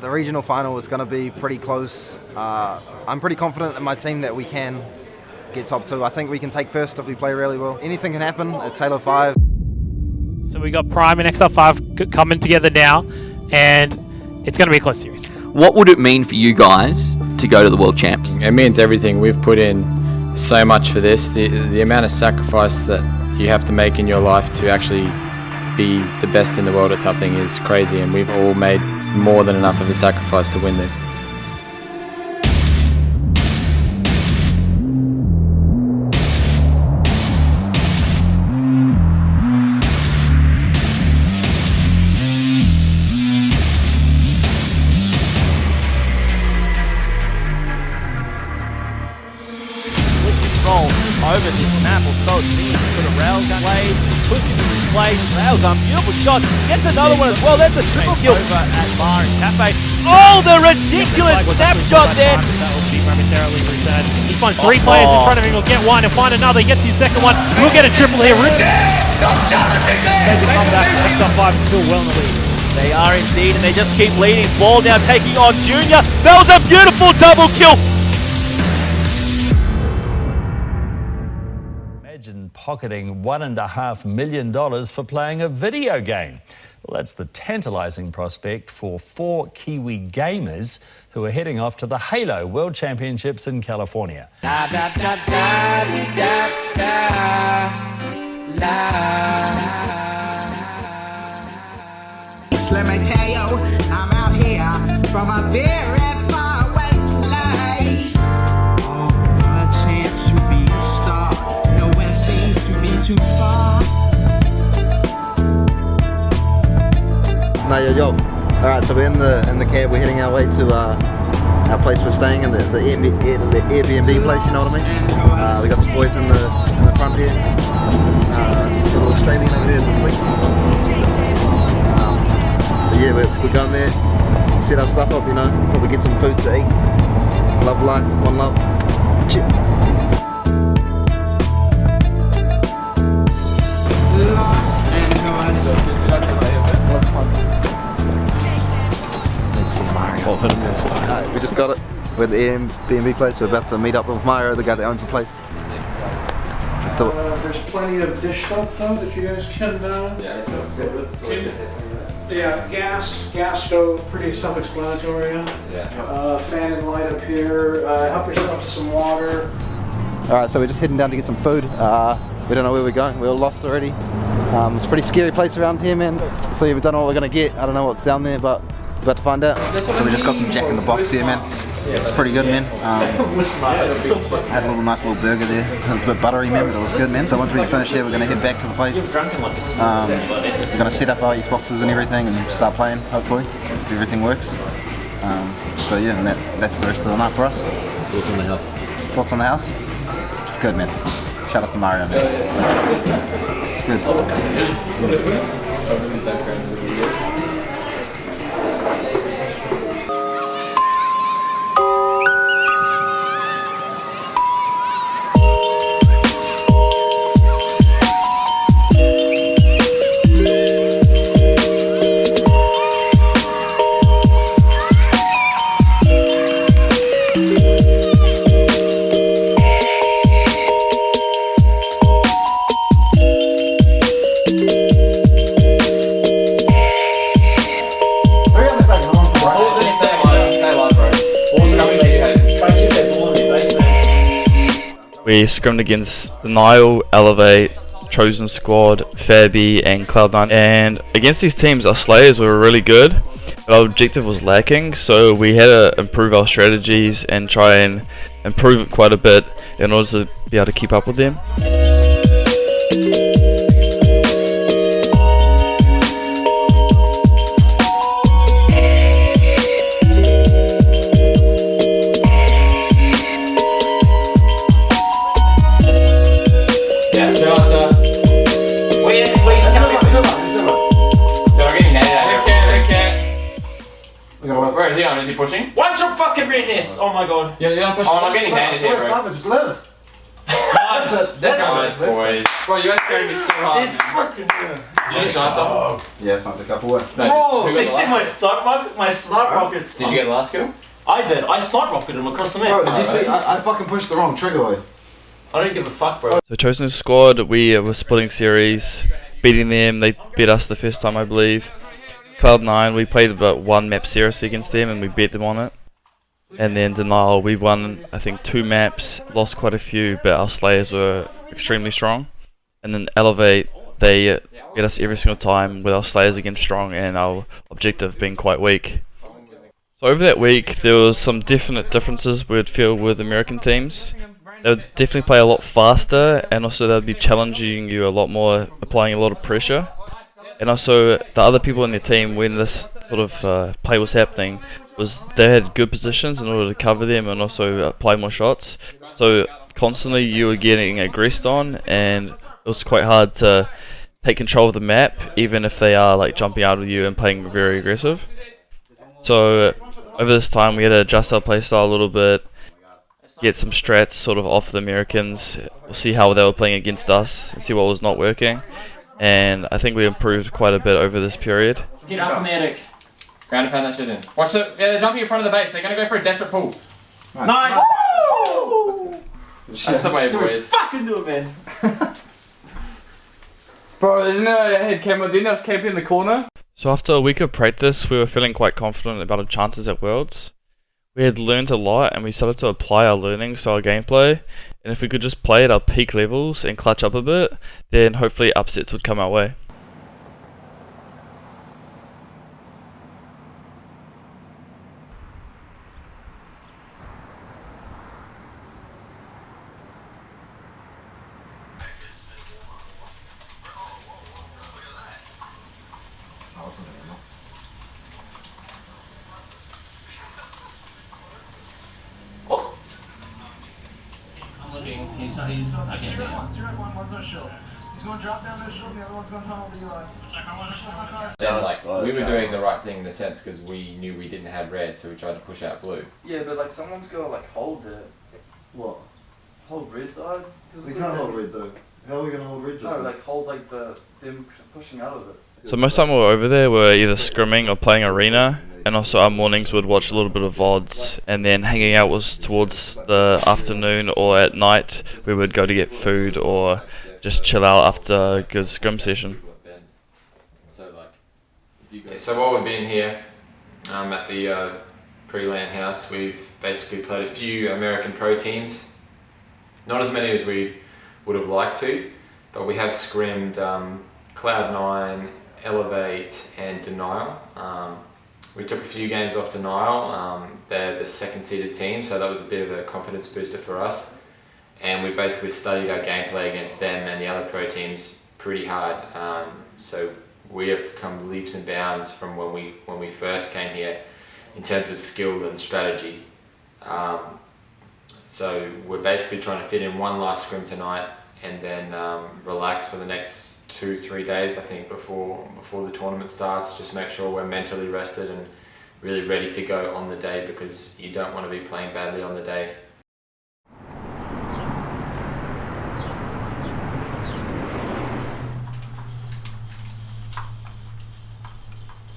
the regional final is going to be pretty close. I'm pretty confident in my team that we can get top 2. I think we can take first if we play really well. Anything can happen at Exile5. So we got Prime and Exile5 coming together now, and it's going to be a close series. What would it mean for you guys to go to the World Champs? It means everything. We've put in so much for this. The amount of sacrifice that you have to make in your life to actually be the best in the world at something is crazy, and we've all made more than enough of a sacrifice to win this. Over this map, or so it seems. Put a railgun blade, puts into his place. Railgun, beautiful shot. Gets another one as well. That's a triple kill. Over at Bar and Cafe. Oh, the ridiculous snapshot there. That will be momentarily returned. He finds 3 players in front of him. He'll get one and find another. He gets his second one. We'll get a triple here. There's a comeback. Exile5 is still well in the lead. They are indeed, and they just keep leading. Ball now taking on Junior. That was a beautiful double kill. Imagine pocketing $1.5 million for playing a video game. Well, that's the tantalising prospect for 4 Kiwi gamers who are heading off to the Halo World Championships in California. Let me tell you, I'm out here from a very far away place. Oh, for a chance to be a star, nowhere seems to be too far. Yo. Alright, so we're in the cab, we're heading our way to our place we're staying in, the Airbnb place, you know what I mean? We got the boys in the front here. Got a little Australian over there to sleep. Yeah, we're going there, set our stuff up, you know, probably get some food to eat. Love life, one love. Chip. Los Angeles. Let's fun. Need some Mario for the first time. Alright, we just got it. We're at the Airbnb place. We're about to meet up with Mario, the guy that owns the place. There's plenty of dish soap though that you guys can. Yeah, gas stove, pretty self-explanatory. Fan and light up here. Help yourself to some water. Alright, so we're just heading down to get some food. We don't know where we're going. We're all lost already. It's a pretty scary place around here, man. So yeah, we don't know what we're gonna get. I don't know what's down there, but we're about to find out. So we just got some Jack in the Box here, man. It's pretty good, man. I had a nice little burger there. It was a bit buttery, man, but it was good, man. So once we finish here, we're going to head back to the place. We're going to set up our Xboxes and everything and start playing, hopefully, if everything works. So yeah, and that's the rest of the night for us. Thoughts on the house? Thoughts on the house? It's good, man. Shout out to Mario, man. It's good. We scrimmed against the Nile, Elevate, Chosen Squad, Fairby and Cloud9, and against these teams our Slayers were really good, but our objective was lacking, so we had to improve our strategies and try and improve it quite a bit in order to be able to keep up with them. Where is he on? Is he pushing? Why don't you fucking read this? Oh my god. Yeah, push. Oh, I'm not getting nailed here, bro. Just live. Nice, boys. Bro, you guys scared me so hard. It's fucking good. Did you snipe something? Yeah, it's not a couple away. Bro, they said my snipe rockets. Did you get the last kill? I did. I snipe rocketed him across the map. Bro, did you see? I fucking pushed the wrong trigger away. I don't give a fuck, bro. So Chosen Squad, we were splitting series, beating them. They beat us the first time, I believe. Cloud9, we played about one map seriously against them and we beat them on it. And then Denial, we won I think 2 maps, lost quite a few, but our Slayers were extremely strong. And then Elevate, they beat us every single time with our Slayers against strong and our objective being quite weak. So over that week, there was some definite differences we'd feel with American teams. They would definitely play a lot faster, and also they'd be challenging you a lot more, applying a lot of pressure. And also, the other people in their team, when this sort of play was happening, they had good positions in order to cover them and also apply more shots. So constantly you were getting aggressed on, and it was quite hard to take control of the map, even if they are like jumping out of you and playing very aggressive. So over this time we had to adjust our playstyle a little bit, get some strats sort of off the Americans, we'll see how they were playing against us and see what was not working. And I think we improved quite a bit over this period. Get up from the attic. Ground and pound that shit in. Watch the. Yeah, they're jumping in front of the base. They're gonna go for a desperate pull. Nice! Woo! That's the way, So we boys. fucking do it, man. Bro, didn't I had camera? Didn't I was camping in the corner? So after a week of practice, we were feeling quite confident about our chances at Worlds. We had learned a lot and we started to apply our learnings to our gameplay, and if we could just play at our peak levels and clutch up a bit, then hopefully upsets would come our way. I'm looking. He's I can't see him. Then, like, we were doing the right thing in a sense because we knew we didn't have red, so we tried to push out blue. Yeah, but like someone's gotta like hold the What? hold red side. We can't hold red though. How are we gonna hold red? No, like hold like them pushing out of it. So most time we were over there, we were either scrimming or playing arena, and also our mornings would watch a little bit of VODs, and then hanging out was towards the afternoon or at night we would go to get food or just chill out after a good scrim session. So while we've been here at the pre-LAN house, we've basically played a few American pro teams. Not as many as we would have liked to, but we have scrimmed Cloud9, Elevate and Denial. We took a few games off Denial. They're the second seeded team, so that was a bit of a confidence booster for us. And we basically studied our gameplay against them and the other pro teams pretty hard. So we have come leaps and bounds from when we first came here in terms of skill and strategy. So we're basically trying to fit in one last scrim tonight and then relax for the next 2-3 days, I think, before the tournament starts. Just make sure we're mentally rested and really ready to go on the day, because you don't want to be playing badly on the day.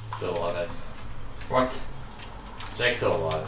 Still alive, Ed. What? Jake's still alive.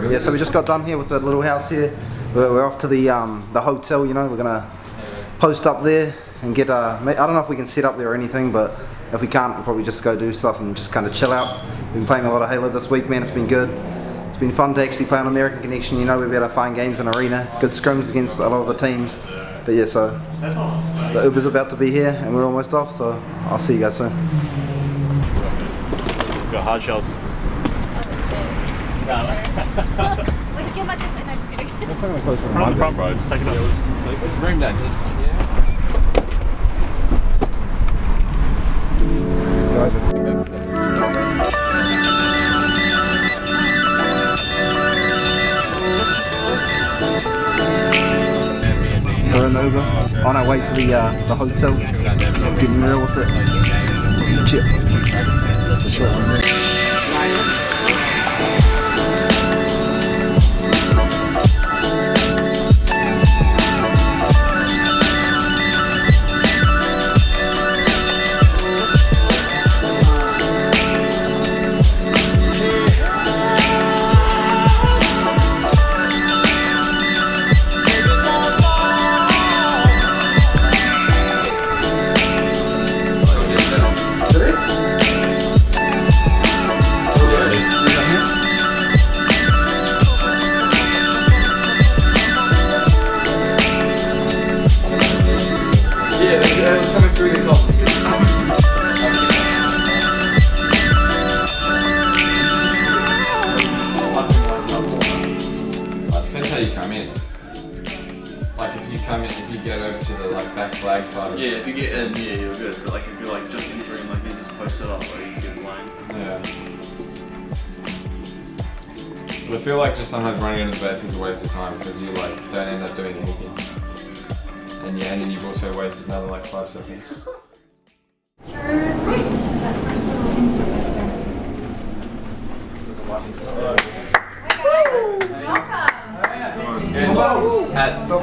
Yeah, so we just got done here with the little house here. We're off to the hotel, you know. We're gonna post up there and get I don't know if we can set up there or anything, but if we can't, we'll probably just go do stuff and just kind of chill out. We've been playing a lot of Halo this week, man. It's been good. It's been fun to actually play on American Connection, you know. We've been able to find games in arena, good scrims against a lot of the teams. But yeah, so the Uber's about to be here and we're almost off, so I'll see you guys soon. Got hard shells. Wait, get my tips. No, just kidding. From the front row, just take it up. There's room down here. Guys, the hotel, getting real with it. Chip. That's a short one there. If you get over to the back flag side of if you get in, you're good. But like if you're just entering, you just post it up, or you get blind. Yeah. But I feel like just sometimes running into the base is a waste of time because you don't end up doing anything. And then you've also wasted another 5 seconds. Turn right. That first little insert right there. Welcome. Hats. How are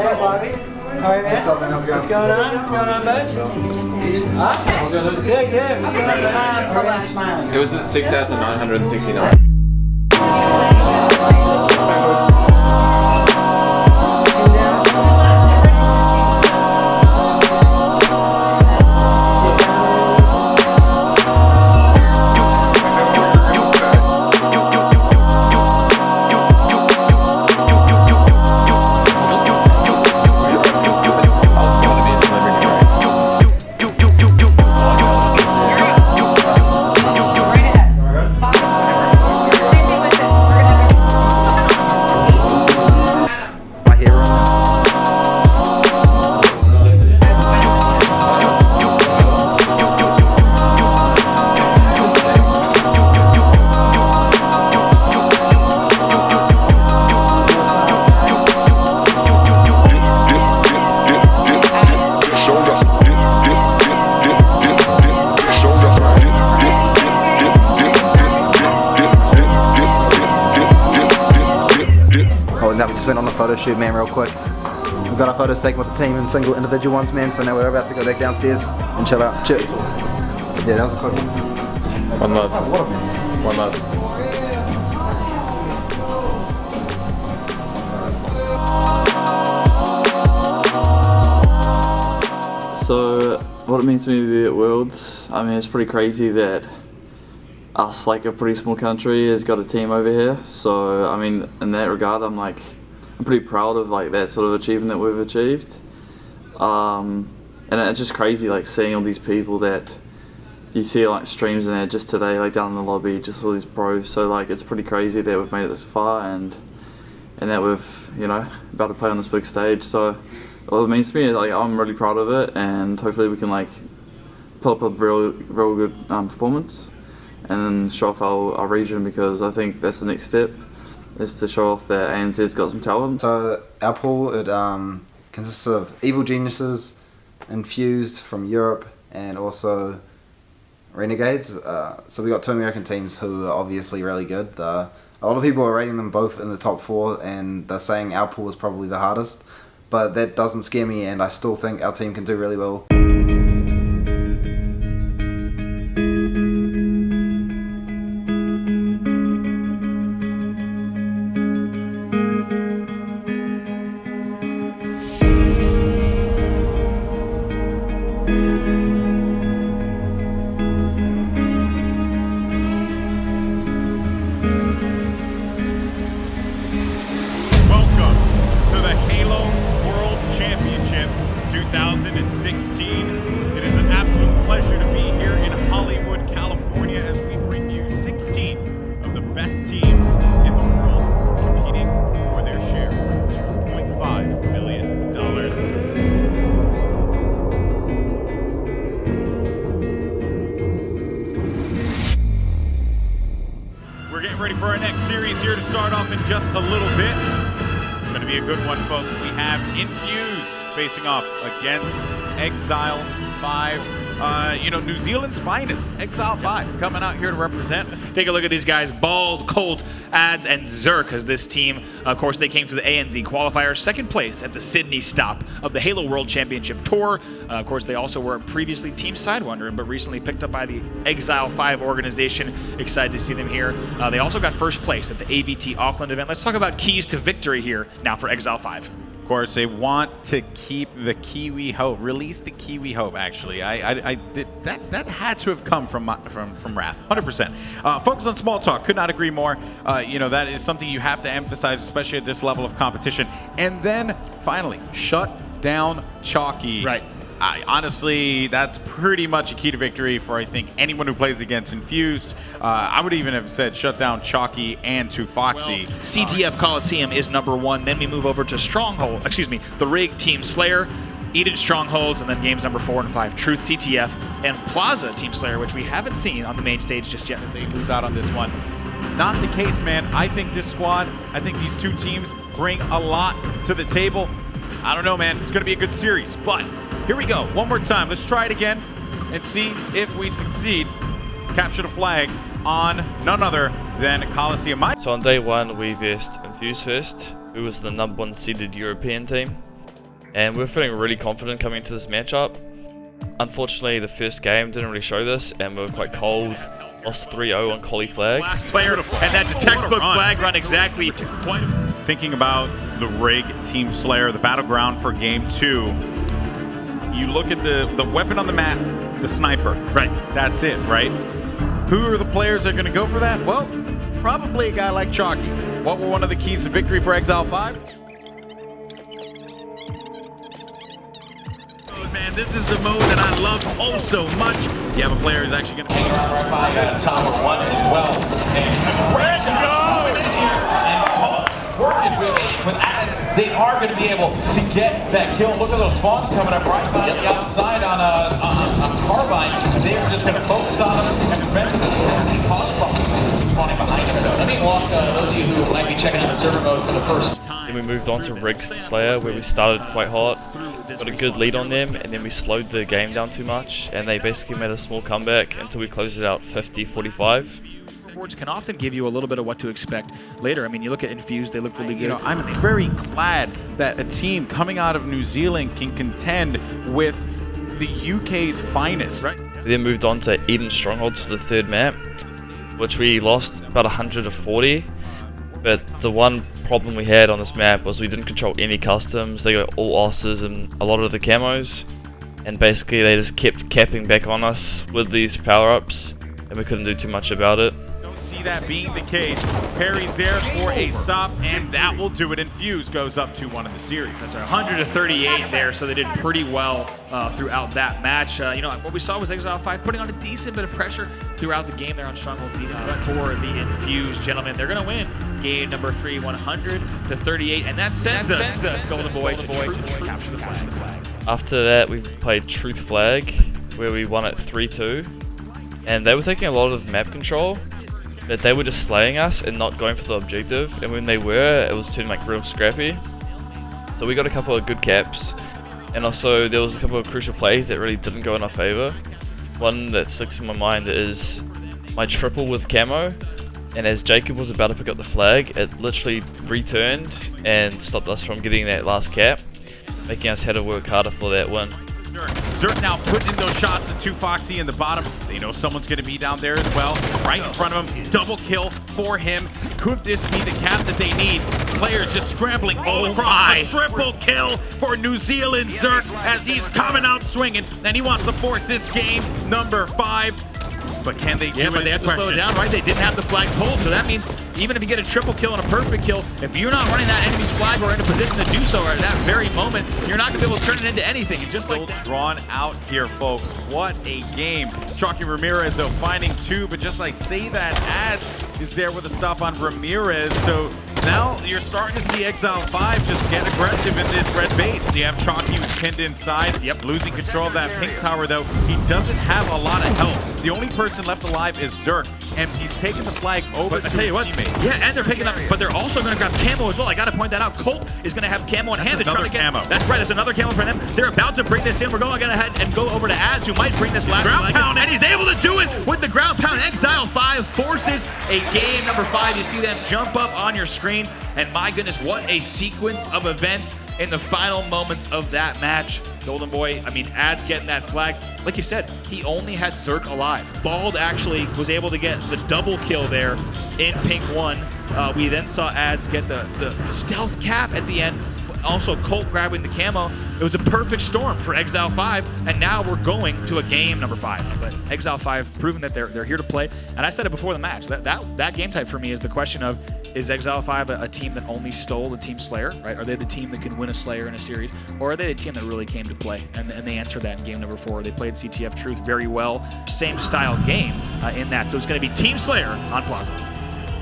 you, Bobby? How are you, man? What's going on? What's going on, bud? Awesome. Good. What's going on? It was at 6,969. Now we just went on a photo shoot, man, real quick. We've got our photos taken with the team and single individual ones, man, so now we're about to go back downstairs and chill out. Chip. Yeah, that was a quick one. One love. One love. So, what it means to me to be at Worlds, I mean, it's pretty crazy that us, a pretty small country, has got a team over here. So, I mean, in that regard, I'm pretty proud of that sort of achievement that we've achieved. And it's just crazy, seeing all these people that you see streams in there just today, down in the lobby, just all these pros. So, it's pretty crazy that we've made it this far and that we've, about to play on this big stage. So, what it means to me is I'm really proud of it, and hopefully we can put up a real good performance and then show off our region, because I think that's the next step, is to show off that ANZ's got some talent. So our pool, it consists of Evil Geniuses, Infused from Europe, and also Renegades. So we got 2 American teams who are obviously really good. A lot of people are rating them both in the top 4, and they're saying our pool is probably the hardest. But that doesn't scare me, and I still think our team can do really well. Welcome to the Halo World Championship 2016. It is an absolute pleasure to be here in Hollywood, California, as we bring you 16 of the best teams in the world competing for their share of $2.5 million. We're getting ready for our next series here to start off in just a little bit. It's going to be a good one, folks. We have Infused facing off against Exile5. You know, New Zealand's finest, Exile5, coming out here to represent. Take a look at these guys, Bald, Colt, Ads, and Zerk as this team. Of course, they came through the ANZ qualifier, second place at the Sydney stop of the Halo World Championship Tour. Of course, they also were previously Team Sidewinder, but recently picked up by the Exile5 organization. Excited to see them here. They also got first place at the AVT Auckland event. Let's talk about keys to victory here now for Exile5. Of course, they want to keep the Kiwi hope, release the Kiwi hope. Actually, that had to have come from Wrath, 100%. Focus on small talk. Could not agree more. You know, that is something you have to emphasize, especially at this level of competition. And then finally, shut down Chalky. Right. Honestly, that's pretty much a key to victory for, I think, anyone who plays against Infused. I would even have said shut down Chalky and to Foxy. Well, CTF Coliseum is #1. Then we move over to Stronghold, the Rig Team Slayer, Eden Strongholds, and then games number 4 and 5, Truth CTF, and Plaza Team Slayer, which we haven't seen on the main stage just yet. They lose out on this one. Not the case, man. I think this squad, I think these two teams bring a lot to the table. I don't know, man. It's going to be a good series, but here we go. One more time. Let's try it again and see if we succeed. Capture the flag on none other than Coliseum. So on day 1, we faced Infused first, who was the #1 seeded European team. And we were feeling really confident coming into this matchup. Unfortunately, the first game didn't really show this, and we were quite cold. Lost 3-0 on Collie flag. Last player, and that's a textbook flag run exactly. Thinking about the Rig Team Slayer, the battleground for game 2. You look at the weapon on the map, the sniper. Right. That's it, right? Who are the players that are going to go for that? Well, probably a guy like Chalky. What were one of the keys to victory for Exile5? Man, this is the mode that I love oh so much. You have a player who's actually going to... Right by Tower 1 as well. Let's go! Working with Ads, they are going to be able to get that kill. Look at those spawns coming up right by the outside on Carbine. They're just going to focus on them and prevent the cost spawning behind them. Let me walk those of you who might be checking out the server mode for the first time. Then we moved on to Rig Slayer, where we started quite hot, got a good lead on them, and then we slowed the game down too much, and they basically made a small comeback until we closed it out 50-45. Boards can often give you a little bit of what to expect later. I mean, you look at Infused, they look really good. You know, I'm very glad that a team coming out of New Zealand can contend with the UK's finest. Right. We then moved on to Eden Strongholds for the third map, which we lost about 100-40. But the one problem we had on this map was we didn't control any customs. They got all osses and a lot of the camos, and basically they just kept capping back on us with these power-ups, and we couldn't do too much about it. See that being the case. Perry's there for a stop, and that will do it. Infuse goes up 2-1 in the series. That's 100-38 there, so they did pretty well throughout that match. You know, what we saw was Exile5 putting on a decent bit of pressure throughout the game there on Stronghold for the Infused gentlemen. They're going to win game number 3, 100-38, and that sends us Golden Boy to capture the flag. After that, we played Truth Flag, where we won at 3-2, and they were taking a lot of map control. But they were just slaying us and not going for the objective, and when they were, it was turning like real scrappy. So we got a couple of good caps, and also there was a couple of crucial plays that really didn't go in our favor. One that sticks in my mind is my triple with camo, and as Jacob was about to pick up the flag, it literally returned and stopped us from getting that last cap, making us have to work harder for that win. Zerk now putting in those shots to Foxy in the bottom. They know someone's going to be down there as well. Right in front of him. Double kill for him. Could this be the cap that they need? Players just scrambling all across. A triple kill for New Zealand Zerk as he's coming out swinging. And he wants to force this game number 5. But can they do it? Yeah, but they have to slow it down, right? They didn't have the flag pulled, so that means even if you get a triple kill and a perfect kill, if you're not running that enemy's flag or in a position to do so at that very moment, you're not going to be able to turn it into anything. And just like that. Drawn out here, folks. What a game. Chalky Ramirez, though, finding 2, but just like say that, Ads is there with a stop on Ramirez. So Now you're starting to see Exile5 just get aggressive in this red base. You have Chalky who's pinned inside. Yep, losing control of that pink tower though. He doesn't have a lot of health. The only person left alive is Zerk, and he's taking the flag over to his teammate. Yeah, and they're picking up, but they're also going to grab camo as well. I got to point that out. Colt is going to have camo in hand. They're trying to get camo. That's right. There's another camo for them. They're about to bring this in. We're going ahead and go over to Ads, who might bring this last ground pound, and he's able to do it with the ground pound. Exile5 forces a game number 5. You see them jump up on your screen, and my goodness, what a sequence of events in the final moments of that match. Golden Boy, I mean, Ads getting that flag. Like you said, he only had Zerk alive. Bald actually was able to get the double kill there in Pink 1. We then saw Ads get the stealth cap at the end. Also, Colt grabbing the camo. It was a perfect storm for Exile5, and now we're going to a game number 5. But Exile5 proving that they're here to play. And I said it before the match, that game type for me is the question of, is Exile5 a team that only stole the Team Slayer, right? Are they the team that can win a Slayer in a series? Or are they the team that really came to play? And they answered that in game number 4. They played CTF Truth very well. Same style game in that. So it's going to be Team Slayer on Plaza.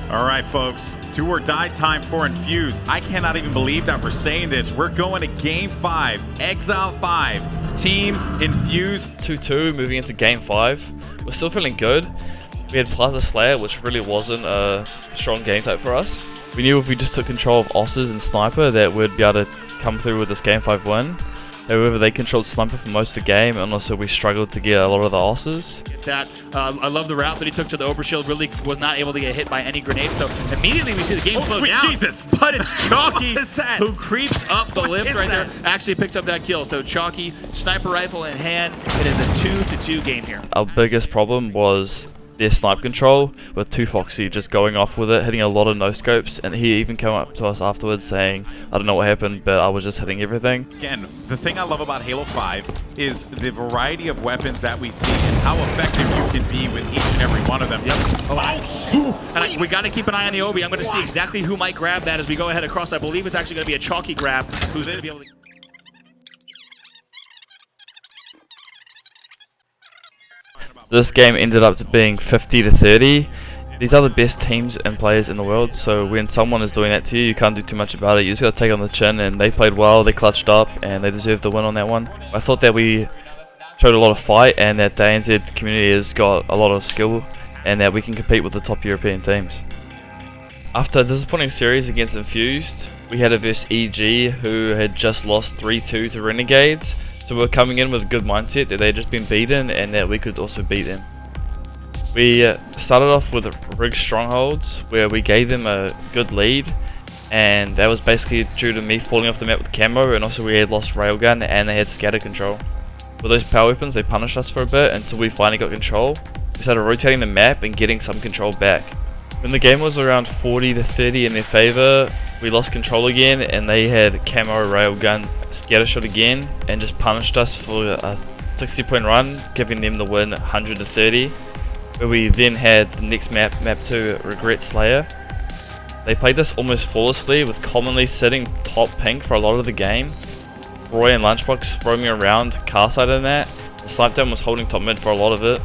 All right, folks, do or die time for Infused. I cannot even believe that we're saying this. We're going to Game 5, Exile5, Team Infused. 2-2 moving into Game 5. We're still feeling good. We had Plaza Slayer, which really wasn't a strong game type for us. We knew if we just took control of Osses and Sniper that we'd be able to come through with this Game 5 win. However, they controlled Sniper for most of the game, and also we struggled to get a lot of the Osses. I love the route that he took to the overshield. Really was not able to get hit by any grenades. So immediately we see the game slow down. Jesus. But it's Chalky who creeps up the lift right there. Actually picks up that kill. So Chalky, sniper rifle in hand. It is a 2-2 game here. Our biggest problem was their snipe control with 2 Foxy just going off with it, hitting a lot of no scopes, and he even came up to us afterwards saying, I don't know what happened, but I was just hitting everything. Again, the thing I love about Halo 5 is the variety of weapons that we see and how effective you can be with each and every one of them. Yep. And we got to keep an eye on the Obi. I'm going to see exactly who might grab that as we go ahead across. I believe it's actually going to be a Chalky grab who's going to be able to... This game ended up to being 50-30. These are the best teams and players in the world, so when someone is doing that to you, you can't do too much about it. You just got to take it on the chin, and they played well, they clutched up, and they deserved the win on that one. I thought that we showed a lot of fight, and that the ANZ community has got a lot of skill, and that we can compete with the top European teams. After a disappointing series against Infused, we had a versus EG, who had just lost 3-2 to Renegades. So we're coming in with a good mindset that they'd just been beaten and that we could also beat them. We started off with rigged strongholds where we gave them a good lead, and that was basically due to me falling off the map with camo, and also we had lost railgun and they had scatter control. With those power weapons they punished us for a bit until we finally got control. We started rotating the map and getting some control back. When the game was around 40-30 in their favour, we lost control again and they had camo, railgun, scatter shot again, and just punished us for a 60-point run, giving them the win 100-30. Where we then had the next map 2, Regret Slayer. They played this almost flawlessly with commonly sitting top pink for a lot of the game. Roy and Lunchbox roaming around car side in that. The Snipedown was holding top mid for a lot of it.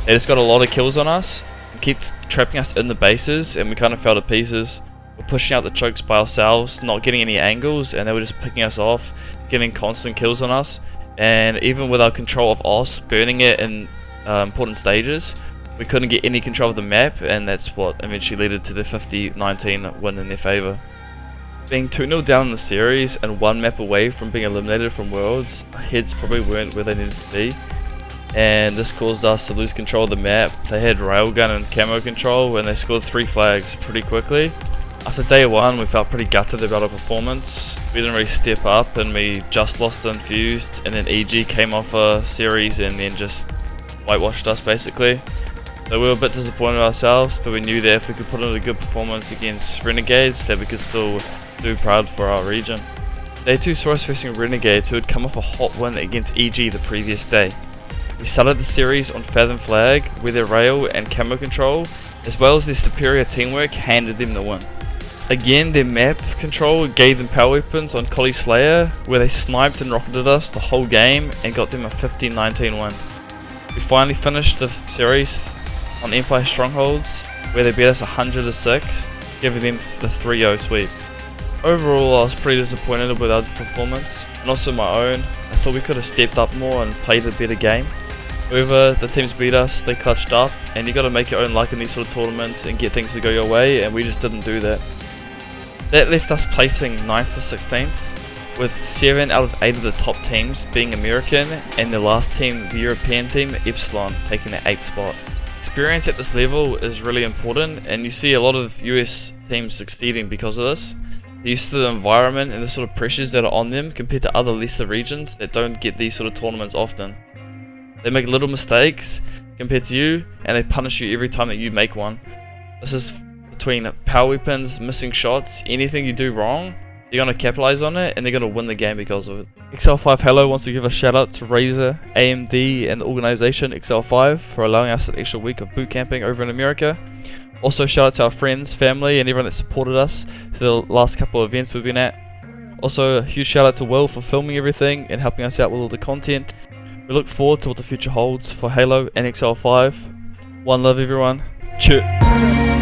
They just got a lot of kills on us and kept trapping us in the bases, and we kind of fell to pieces. We're pushing out the chokes by ourselves, not getting any angles, and they were just picking us off, getting constant kills on us. And even with our control of Oz, burning it in important stages, we couldn't get any control of the map, and that's what eventually led to the 50-19 win in their favour. Being 2-0 down in the series and 1 map away from being eliminated from Worlds, our heads probably weren't where they needed to be, and this caused us to lose control of the map. They had railgun and camo control, and they scored 3 flags pretty quickly. After day 1 we felt pretty gutted about our performance. We didn't really step up and we just lost to Infused, and then EG came off a series and then just whitewashed us basically. So we were a bit disappointed ourselves, but we knew that if we could put in a good performance against Renegades that we could still do proud for our region. Day 2 saw us facing Renegades, who had come off a hot win against EG the previous day. We started the series on Fathom Flag, where their rail and camo control, as well as their superior teamwork, handed them the win. Again, their map control gave them power weapons on Collie Slayer, where they sniped and rocketed us the whole game and got them a 50-19 win. We finally finished the series on Empire Strongholds, where they beat us 100-6. giving them the 3-0 sweep. Overall, I was pretty disappointed with our performance, and also my own. I thought we could have stepped up more and played a better game. However, the teams beat us, they clutched up, and you got to make your own luck in these sort of tournaments and get things to go your way, and we just didn't do that. That left us placing 9th to 16th, with 7 out of 8 of the top teams being American, and the last team, the European team, Epsilon, taking the 8th spot. Experience at this level is really important, and you see a lot of US teams succeeding because of this. They're used to the environment and the sort of pressures that are on them compared to other lesser regions that don't get these sort of tournaments often. They make little mistakes compared to you, and they punish you every time that you make one. This is between power weapons, missing shots, anything you do wrong, they're going to capitalize on it and they're going to win the game because of it. Exile5 Halo wants to give a shout out to Razer, AMD and the organization Exile5 for allowing us an extra week of boot camping over in America. Also shout out to our friends, family and everyone that supported us for the last couple of events we've been at. Also a huge shout out to Will for filming everything and helping us out with all the content. We look forward to what the future holds for Halo and Exile5. One love everyone. Cheers.